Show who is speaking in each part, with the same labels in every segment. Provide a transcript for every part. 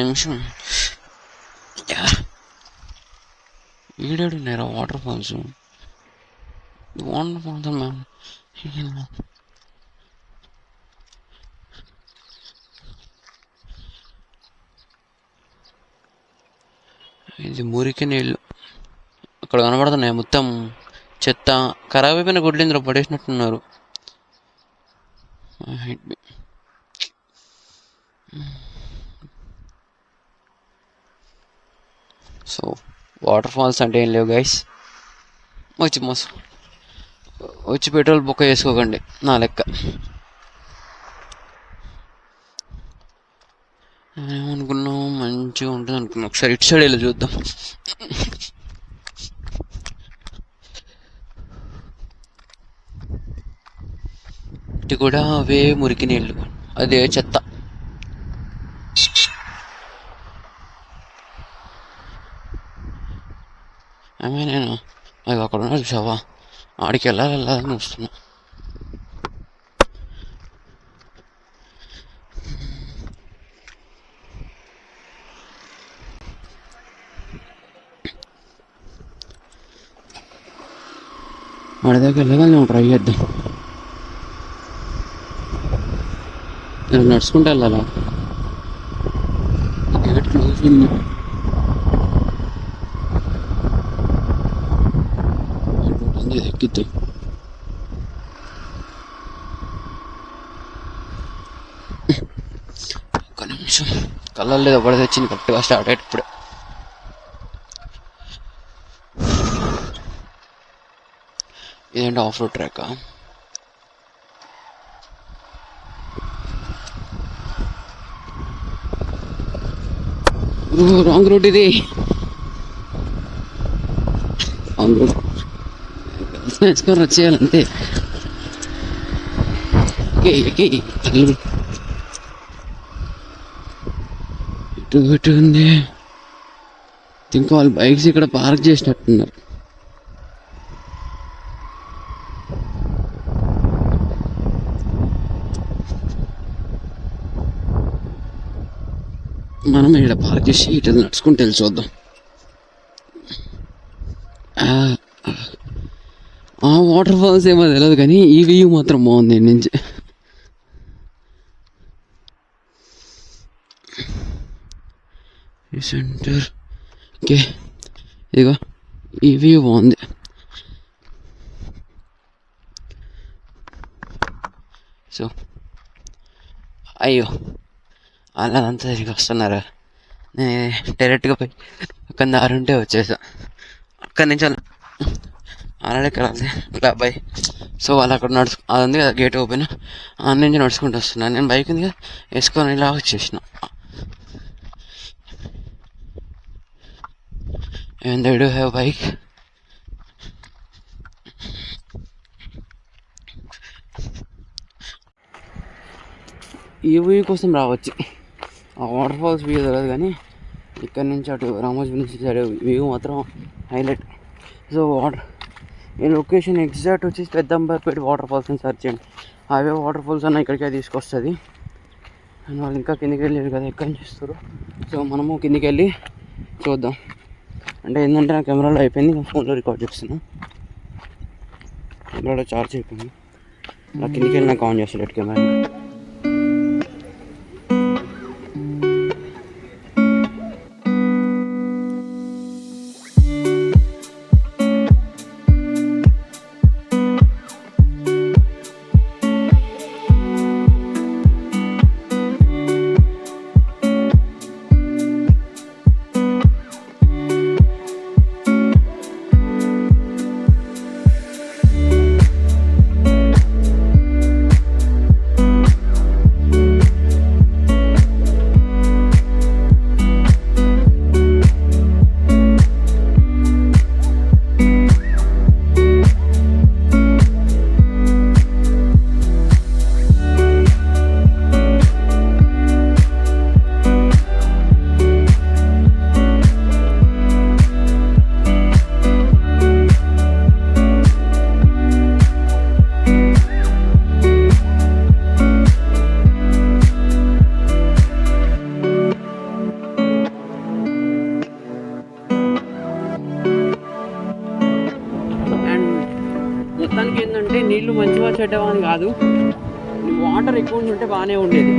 Speaker 1: నిమిషం. ఈడేడు నేరా water falls ma'am. ఇది మురికి నీళ్ళు అక్కడ కనబడుతున్నాయి. మొత్తం చెత్త, ఖరాబ్ అయిపోయిన గుడ్లు ఇందులో పడేసినట్టున్నారు. సో వాటర్ ఫాల్స్ అంటే ఏం లేవు గైస్. వచ్చి పెట్రోల్ బుక్ చేసుకోకండి నా లెక్క. ఏమనుకున్నాం, మంచిగా ఉంటుంది అనుకున్నాం. ఒకసారి ఇటు సైడ్ వెళ్ళి చూద్దాం. ఇటు కూడా అవే మురికి నీళ్ళు, అదే చెత్త. నేను అది అక్కడ ఉన్నా చూసావా, ఆడికి వెళ్ళాలని వస్తున్నా. వాడి దగ్గర వెళ్ళగా మేము ట్రై చేద్దాం. నడుచుకుంటూ వెళ్ళాలా? గేట్ క్లోజ్ ఉంది. ఎక్కిద్దాం. ఒక్క నిమిషం, కళ్ళల్లో ఏదో పడితే వచ్చింది. కరెక్ట్గా స్టార్ట్ అయ్యేటప్పుడు ఇదేంటి ఆఫ్ రోడ్ ట్రాకా? రాంగ్ రూట్ ఇది. రాంగ్ రూట్ వేసుకొని వచ్చేయాలంతే. ఇటు ఉంది. ఇంకా వాళ్ళు బైక్స్ ఇక్కడ పార్క్ చేసినట్టున్నారు. మనం ఇక్కడ పార్క్ చేసి ఇటు నడుచుకుంటూ వెళ్ళి చూద్దాం. ఆ వాటర్ ఫాల్స్ ఏమో తెలియదు కానీ ఈ వ్యూ మాత్రం బాగుంది నుంచి. సెంటర్ ఓకే, ఇదిగో ఈ వ్యూ బాగుంది. సో అయ్యో అలా అంతా తిరిగి వస్తున్నారా? నేను డైరెక్ట్గా పోయి అక్కడ దారి ఉంటే వచ్చేసా. అక్కడి నుంచి అలాగే వెళ్ళాలి అబ్బాయి. సో వాళ్ళు అక్కడ అది ఉంది కదా గేట్ ఓపెన్, ఆ నుంచి నడుచుకుంటూ వస్తున్నాను. నేను బైక్ ఉంది కదా వేసుకొని ఇలా వచ్చేసిన. And I do have bike. ఈ వ్యూ కోసం రావచ్చు. ఆ వాటర్ ఫాల్స్ వ్యూ తెలియదు కానీ ఇక్కడ నుంచి అటు రామోజీ నుంచి సైడ్ వ్యూ మాత్రం హైలైట్. సో ఈ లొకేషన్ ఎగ్జాక్ట్ వచ్చి పెద్దంబర్పేట వాటర్ ఫాల్స్ అని సెర్చ్ చేయండి. అవే వాటర్ ఫాల్స్ అన్న ఇక్కడికే తీసుకొస్తుంది. అండ్ వాళ్ళు ఇంకా కిందికి వెళ్ళారు కదా, ఎక్కడి నుంచి చూస్తారు. సో మనము కిందికి వెళ్ళి చూద్దాం. అంటే ఏంటంటే నా కెమెరాలో అయిపోయింది, ఫోన్లో రికార్డ్ చేస్తున్నా. కెమెరాలో ఛార్జ్ అయిపోయింది. నా కిందికి వెళ్ళి నాకు ఆన్ చేస్తాడు కెమెరా. మొత్తానికి ఏంటంటే నీళ్ళు మంచిగా చెడ్డవా అని కాదు, వాటర్ ఎక్కువ ఉంటే బాగానే ఉండేది.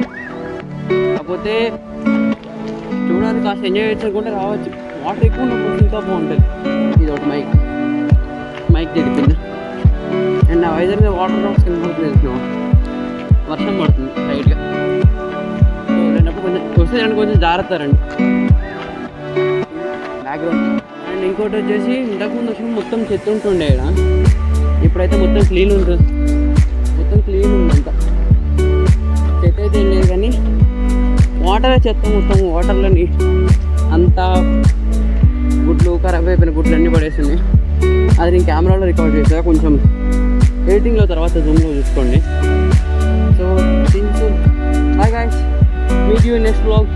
Speaker 1: కాకపోతే చూడడానికి కాస్త ఎంజాయ్ చేసుకుంటే రావచ్చు. వాటర్ ఎక్కువ ఉన్నప్పుడు ఇంకా బాగుంటుంది. ఇది ఒకటి మైక్ తెరిపింది. అండ్ నా వైజాగ్ మీద వాటర్ డ్రాప్స్ కనబడుతుంది. వర్షం పడుతుంది లైట్గా. సో రెండప్పుడు కొంచెం జాగ్రత్త రండి బ్యాక్గ్రౌండ్. అండ్ ఇంకోటి వచ్చేసి ఇంతకుముందు వచ్చి మొత్తం చెత్త ఉంటుండే ఇక్కడ, ఇప్పుడైతే మొత్తం క్లీన్ ఉంటుంది. మొత్తం క్లీన్ ఉందంట, చెత్త అయితే ఏం లేదు కానీ వాటరే చెత్త. మొత్తం వాటర్లోని అంతా గుడ్లు, ఖరాబ్ అయిపోయిన గుడ్లు అన్నీ పడేసింది. అది నేను కెమెరాలో రికార్డ్ చేసా, కొంచెం ఎడిటింగ్లో తర్వాత జూమ్లో చూసుకోండి. So things. Bye guys, meet you next vlog.